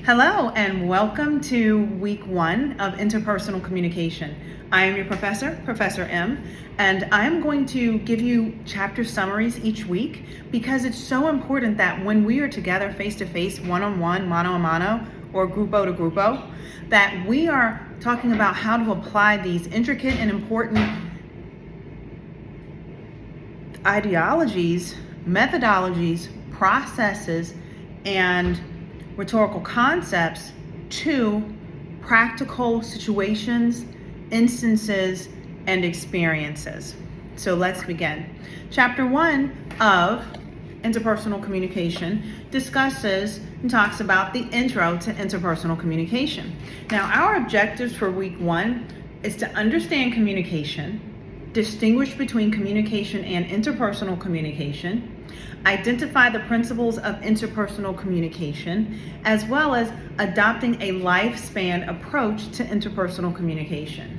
Hello and welcome to week 1 of interpersonal communication. I am your professor, Professor M, and I'm going to give you chapter summaries each week because it's so important that when we are together face-to-face, one-on-one, mano-a-mano, or grupo-to-grupo, that we are talking about how to apply these intricate and important ideologies, methodologies, processes, and rhetorical concepts to practical situations, instances, and experiences. So let's begin. Chapter 1 of interpersonal communication discusses and talks about the intro to interpersonal communication. Now, our objectives for week 1 is to understand communication, distinguish between communication and interpersonal communication, identify the principles of interpersonal communication, as well as adopting a lifespan approach to interpersonal communication.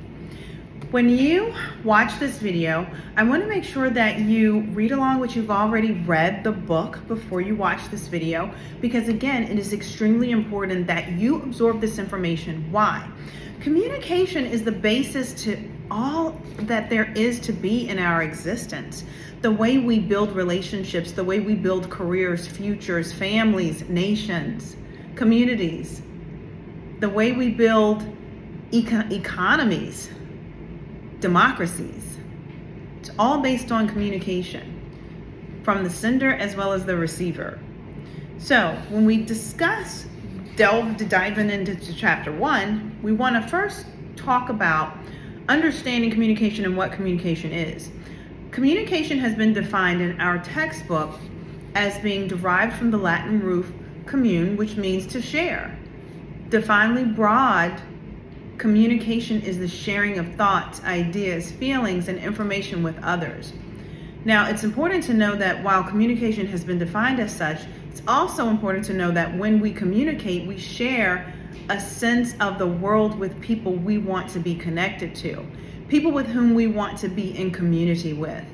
When you watch this video, I want to make sure that you read along what you've already read the book before you watch this video, because again, it is extremely important that you absorb this information. Why? Communication is the basis to all that there is to be in our existence. The way we build relationships, the way we build careers, futures, families, nations, communities, the way we build economies, democracies. It's all based on communication from the sender as well as the receiver. So when we diving into chapter 1, we want to first talk about understanding communication and what communication is. Communication has been defined in our textbook as being derived from the Latin root commune, which means to share. Definitely broad, communication is the sharing of thoughts, ideas, feelings, and information with others. Now, it's important to know that while communication has been defined as such, it's also important to know that when we communicate, we share a sense of the world with people we want to be connected to, people with whom we want to be in community with.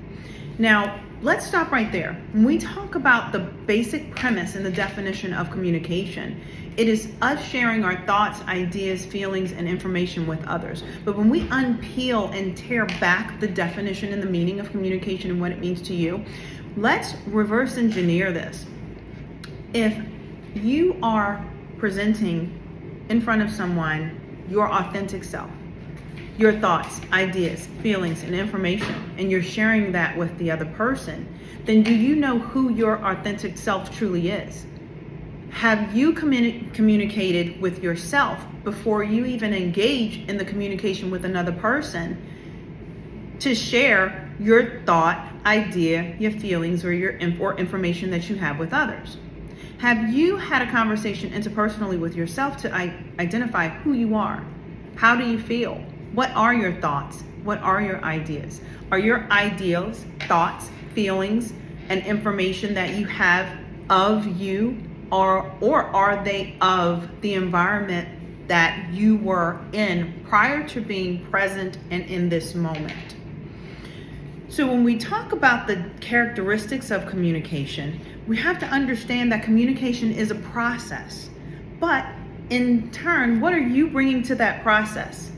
Now, let's stop right there. When we talk about the basic premise and the definition of communication, it is us sharing our thoughts, ideas, feelings, and information with others. But when we unpeel and tear back the definition and the meaning of communication and what it means to you, let's reverse engineer this. If you are presenting in front of someone your authentic self, your thoughts, ideas, feelings, and information, and you're sharing that with the other person, then do you know who your authentic self truly is? Have you communicated with yourself before you even engage in the communication with another person to share your thought, idea, your feelings, or your information that you have with others? Have you had a conversation interpersonally with yourself to identify who you are? How do you feel? What are your thoughts? What are your ideas? Are your ideals, thoughts, feelings, and information that you have of you, or are they of the environment that you were in prior to being present and in this moment? So when we talk about the characteristics of communication, we have to understand that communication is a process. But in turn, what are you bringing to that process?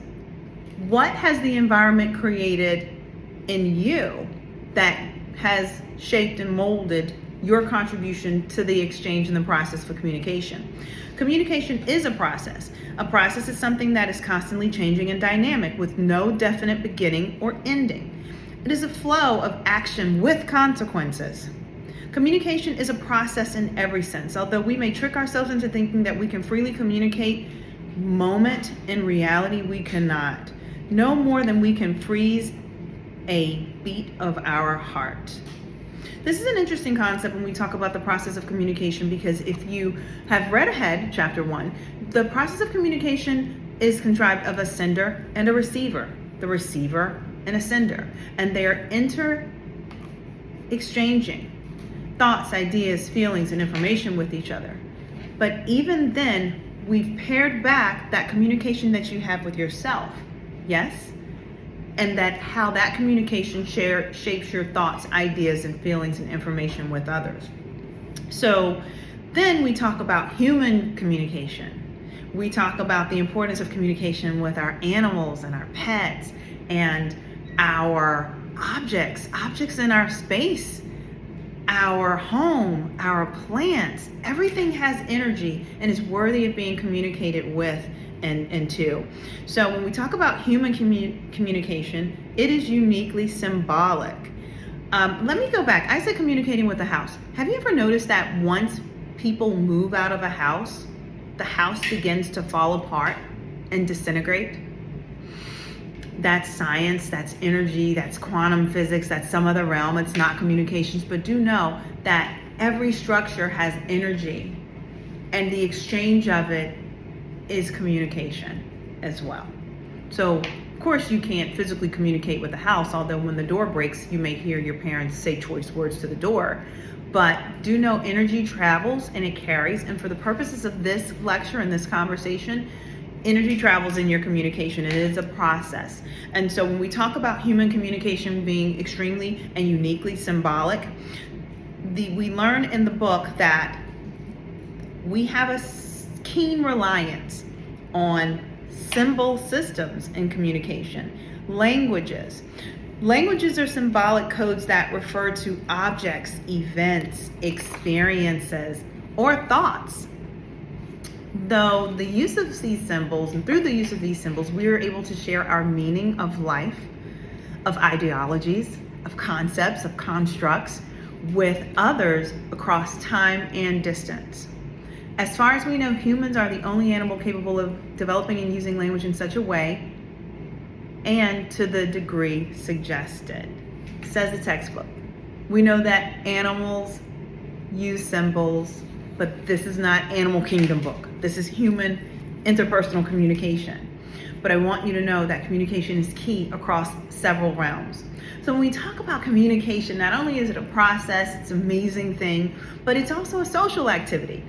What has the environment created in you that has shaped and molded your contribution to the exchange and the process for communication? Communication is a process. A process is something that is constantly changing and dynamic with no definite beginning or ending. It is a flow of action with consequences. Communication is a process in every sense. Although we may trick ourselves into thinking that we can freely communicate moment, in reality we cannot. No more than we can freeze a beat of our heart. This is an interesting concept when we talk about the process of communication, because if you have read ahead, chapter 1, the process of communication is contrived of a sender and a receiver, the receiver and a sender, and they are exchanging thoughts, ideas, feelings, and information with each other. But even then, we've paired back that communication that you have with yourself, yes? And that how that communication shapes your thoughts, ideas, and feelings and information with others. So Then we talk about human communication. We talk about the importance of communication with our animals and our pets and our objects in our space, our home, our plants. Everything has energy and is worthy of being communicated with and to. So when we talk about human communication, it is uniquely symbolic. Let me go back. I said communicating with the house. Have you ever noticed that once people move out of a house, the house begins to fall apart and disintegrate? That's science, that's energy, that's quantum physics, that's some other realm. It's not communications, but do know that every structure has energy, and the exchange of it is communication as well. So, of course, you can't physically communicate with the house, although when the door breaks, you may hear your parents say choice words to the door. But do know energy travels and it carries, and for the purposes of this lecture and this conversation, energy travels in your communication. It is a process. And so when we talk about human communication being extremely and uniquely symbolic, we learn in the book that we have a keen reliance on symbol systems in communication. Languages are symbolic codes that refer to objects, events, experiences, or thoughts. Though the use of these symbols, and through the use of these symbols, we are able to share our meaning of life, of ideologies, of concepts, of constructs with others across time and distance. As far as we know, humans are the only animal capable of developing and using language in such a way and to the degree suggested, says the textbook. We know that animals use symbols, but this is not Animal Kingdom book. This is human interpersonal communication. But I want you to know that communication is key across several realms. So when we talk about communication, not only is it a process, it's an amazing thing, but it's also a social activity.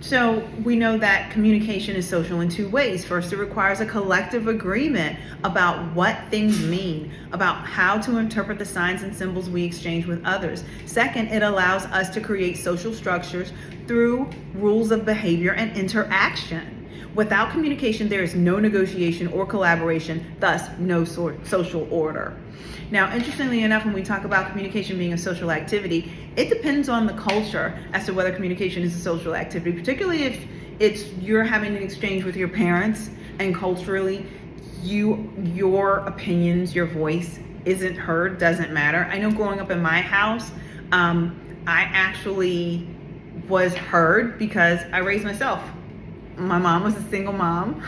So we know that communication is social in two ways. First, it requires a collective agreement about what things mean, about how to interpret the signs and symbols we exchange with others. Second, it allows us to create social structures through rules of behavior and interaction. Without communication, there is no negotiation or collaboration, thus no social order. Now, interestingly enough, when we talk about communication being a social activity, it depends on the culture as to whether communication is a social activity, particularly if you're having an exchange with your parents and culturally your opinions, your voice isn't heard, doesn't matter. I know growing up in my house, I actually was heard because I raised myself. My mom was a single mom,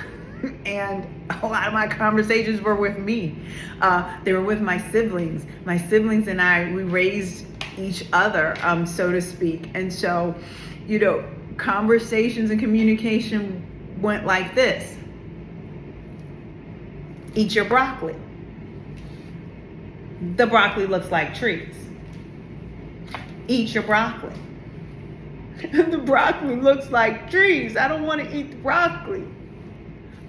and a lot of my conversations were with me. They were with my siblings. My siblings and I, we raised each other, so to speak. And so, conversations and communication went like this. Eat your broccoli. The broccoli looks like trees. Eat your broccoli. The broccoli looks like trees. I don't want to eat the broccoli.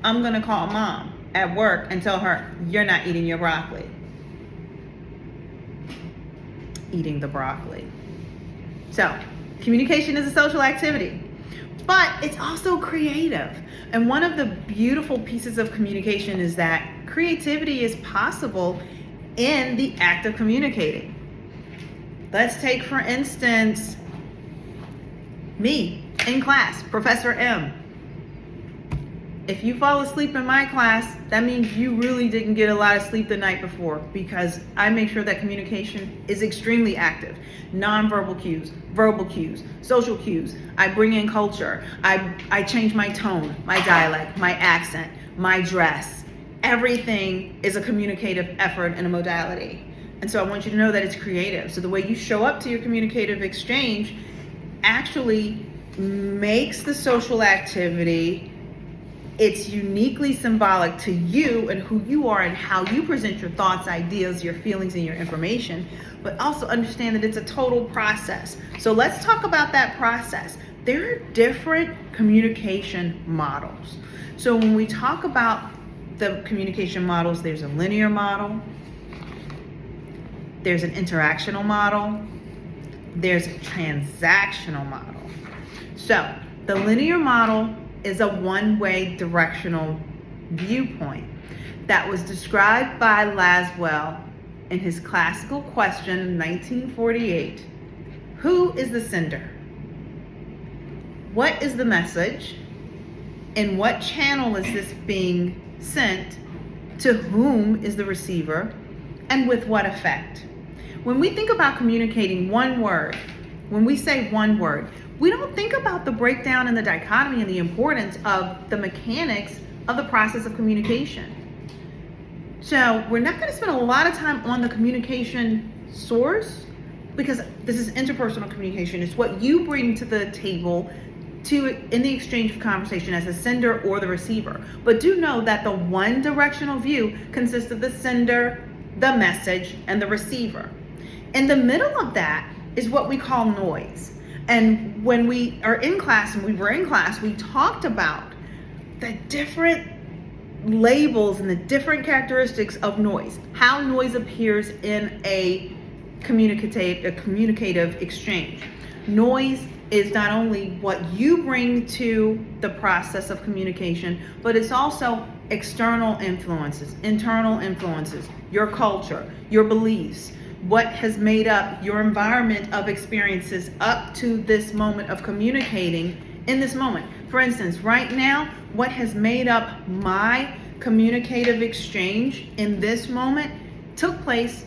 I'm going to call mom at work and tell her, you're not eating your broccoli. Eating the broccoli. So, communication is a social activity, but it's also creative. And one of the beautiful pieces of communication is that creativity is possible in the act of communicating. Let's take, for instance, me in class, Professor M. If you fall asleep in my class, that means you really didn't get a lot of sleep the night before, because I make sure that communication is extremely active. Nonverbal cues, verbal cues, social cues. I bring in culture. I change my tone, my dialect, my accent, my dress. Everything is a communicative effort and a modality. And so I want you to know that it's creative. So the way you show up to your communicative exchange actually makes the social activity, it's uniquely symbolic to you and who you are and how you present your thoughts, ideas, your feelings, and your information, but also understand that it's a total process. So let's talk about that process. There are different communication models. So when we talk about the communication models, there's a linear model, there's an interactional model, there's a transactional model. So the linear model is a one-way directional viewpoint that was described by Laswell in his classical question in 1948. Who is the sender? What is the message? In what channel is this being sent? To whom is the receiver? And with what effect? When we think about communicating one word, when we say one word, we don't think about the breakdown and the dichotomy and the importance of the mechanics of the process of communication. So we're not going to spend a lot of time on the communication source, because this is interpersonal communication. It's what you bring to the table in the exchange of conversation as a sender or the receiver. But do know that the one directional view consists of the sender, the message, and the receiver. In the middle of that is what we call noise. And when we are in class, and we were in class, we talked about the different labels and the different characteristics of noise, how noise appears in a communicative exchange. Noise is not only what you bring to the process of communication, but it's also external influences, internal influences, your culture, your beliefs, what has made up your environment of experiences up to this moment of communicating in this moment. For instance, right now, what has made up my communicative exchange in this moment took place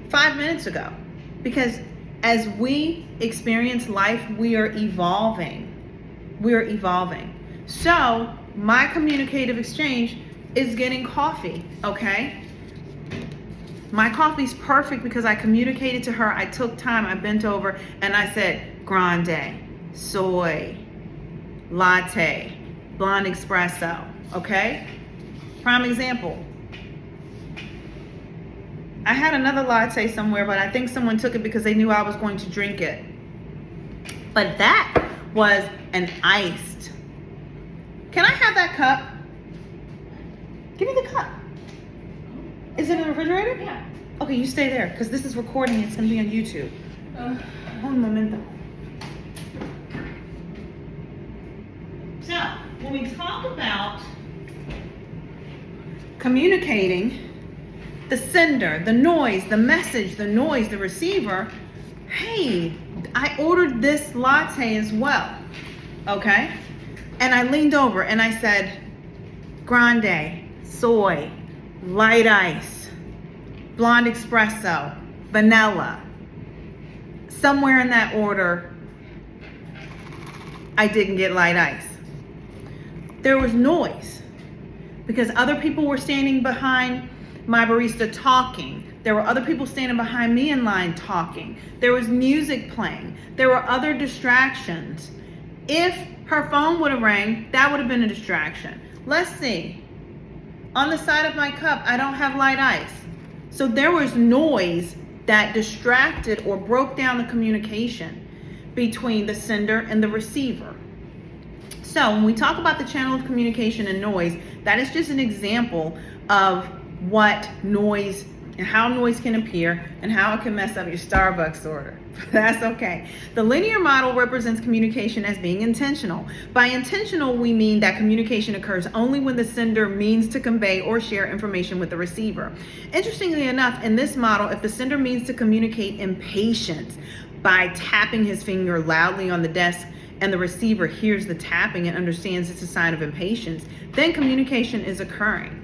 5 minutes ago. Because as we experience life, we are evolving. We're evolving. So my communicative exchange is getting coffee, okay? My coffee's perfect because I communicated to her. I took time, I bent over, and I said, grande, soy, latte, blonde espresso, okay? Prime example. I had another latte somewhere, but I think someone took it because they knew I was going to drink it. But that was an iced. Can I have that cup? Give me the cup. Is it in the refrigerator? Yeah. Okay, you stay there, because this is recording. It's going to be on YouTube. Un momento. So, when we talk about communicating, the sender, the noise, the message, the noise, the receiver, hey, I ordered this latte as well, okay? And I leaned over and I said, grande, soy, light ice, blonde espresso, vanilla. Somewhere in that order, I didn't get light ice. There was noise because other people were standing behind my barista talking. There were other people standing behind me in line talking. There was music playing. There were other distractions. If her phone would have rang, that would have been a distraction. Let's see. On the side of my cup, I don't have light ice. So there was noise that distracted or broke down the communication between the sender and the receiver. So when we talk about the channel of communication and noise, that is just an example of what noise and how noise can appear and how it can mess up your Starbucks order. That's okay. The linear model represents communication as being intentional. By intentional, we mean that communication occurs only when the sender means to convey or share information with the receiver. Interestingly enough, in this model, if the sender means to communicate impatience by tapping his finger loudly on the desk and the receiver hears the tapping and understands it's a sign of impatience, then communication is occurring.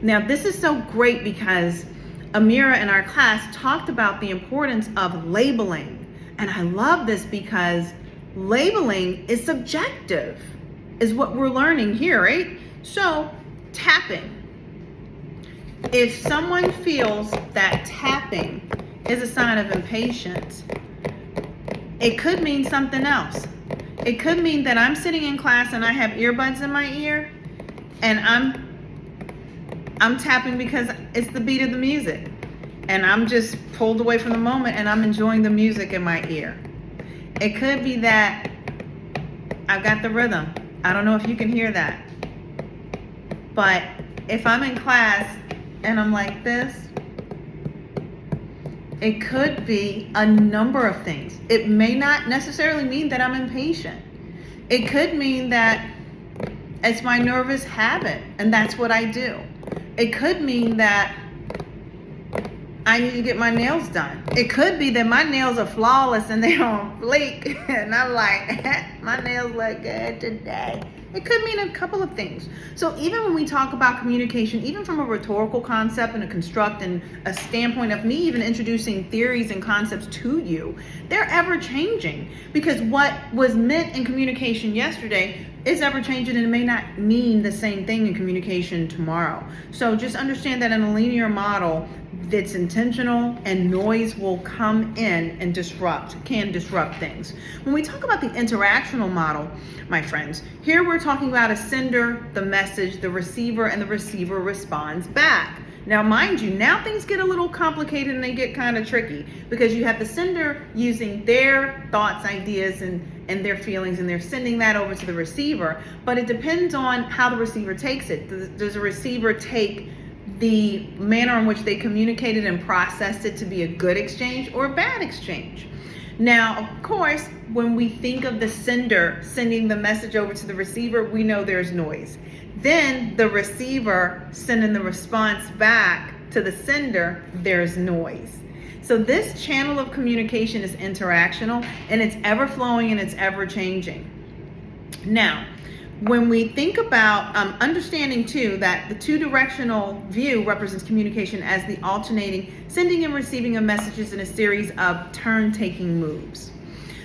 Now, this is so great because Amira in our class talked about the importance of labeling. And I love this because labeling is subjective, is what we're learning here, right? So, tapping. If someone feels that tapping is a sign of impatience, it could mean something else. It could mean that I'm sitting in class and I have earbuds in my ear and I'm tapping because it's the beat of the music. And I'm just pulled away from the moment and I'm enjoying the music in my ear. It could be that I've got the rhythm. I don't know if you can hear that. But if I'm in class and I'm like this, it could be a number of things. It may not necessarily mean that I'm impatient. It could mean that it's my nervous habit and that's what I do. It could mean that I need to get my nails done. It could be that my nails are flawless and they don't flake. And I'm like, my nails look good today. It could mean a couple of things. So even when we talk about communication, even from a rhetorical concept and a construct and a standpoint of me even introducing theories and concepts to you, they're ever changing, because what was meant in communication yesterday is ever changing, and it may not mean the same thing in communication tomorrow. So just understand that in a linear model, that's intentional, and noise will come in and can disrupt things. When we talk about the interactional model, my friends, here we're talking about a sender, the message, the receiver, and the receiver responds back. Now, mind you, now things get a little complicated and they get kind of tricky, because you have the sender using their thoughts, ideas, and their feelings, and they're sending that over to the receiver. But it depends on how the receiver takes it. Does a receiver take the manner in which they communicated and processed it to be a good exchange or a bad exchange? Now, of course, when we think of the sender sending the message over to the receiver, we know there's noise. Then the receiver sending the response back to the sender, there's noise. So this channel of communication is interactional, and it's ever flowing and it's ever changing. Now, when we think about understanding too that the two-directional view represents communication as the alternating sending and receiving of messages in a series of turn-taking moves.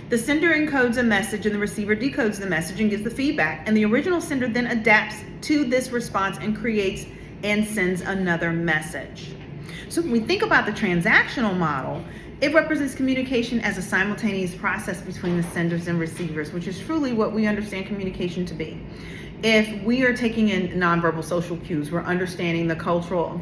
The sender encodes a message and the receiver decodes the message and gives the feedback, and the original sender then adapts to this response and creates and sends another message. So when we think about the transactional model, it represents communication as a simultaneous process between the senders and receivers, which is truly what we understand communication to be. If we are taking in nonverbal social cues, we're understanding the cultural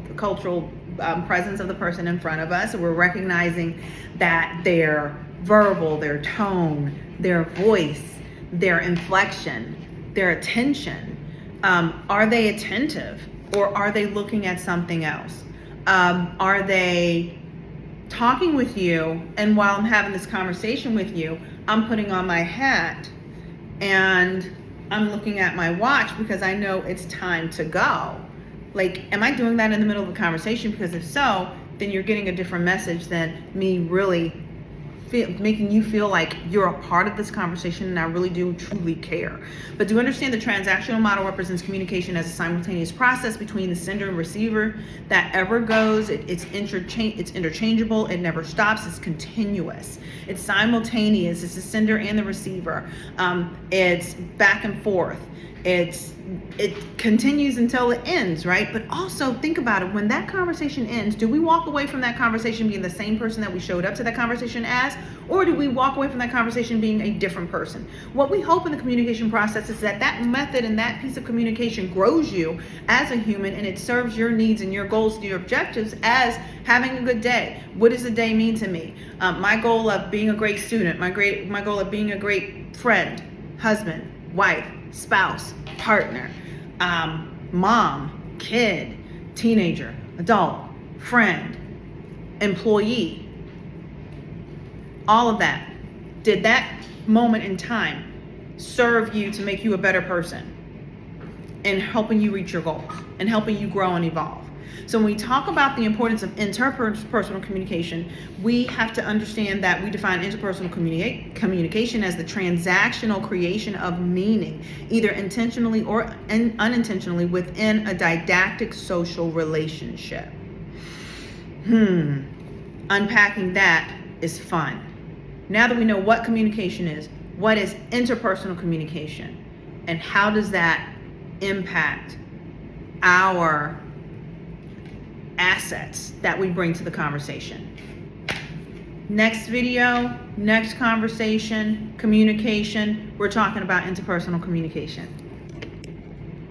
presence of the person in front of us, and we're recognizing that their verbal, their tone, their voice, their inflection, their attention. Are they attentive, or are they looking at something else? Are they talking with you, and while I'm having this conversation with you, I'm putting on my hat and I'm looking at my watch because I know it's time to go? Like, am I doing that in the middle of a conversation? Because if so, then you're getting a different message than me really making you feel like you're a part of this conversation and I really do truly care. But do understand the transactional model represents communication as a simultaneous process between the sender and receiver that ever goes. It's interchangeable. It never stops. It's continuous. It's simultaneous. It's the sender and the receiver. It's back and forth. It continues until it ends, right? But also think about it. When that conversation ends, do we walk away from that conversation being the same person that we showed up to that conversation as, or do we walk away from that conversation being a different person? What we hope in the communication process is that that method and that piece of communication grows you as a human, and it serves your needs and your goals and your objectives as having a good day. What does a day mean to me? My goal of being a great student, my goal of being a great friend, husband, wife, spouse, partner, mom, kid, teenager, adult, friend, employee, all of that. Did that moment in time serve you to make you a better person and helping you reach your goals and helping you grow and evolve? So when we talk about the importance of interpersonal communication, we have to understand that we define interpersonal communication as the transactional creation of meaning, either intentionally or unintentionally, within a didactic social relationship. Unpacking that is fun. Now that we know what communication is, what is interpersonal communication, and how does that impact our assets that we bring to the conversation. Next video, next conversation, communication, we're talking about interpersonal communication.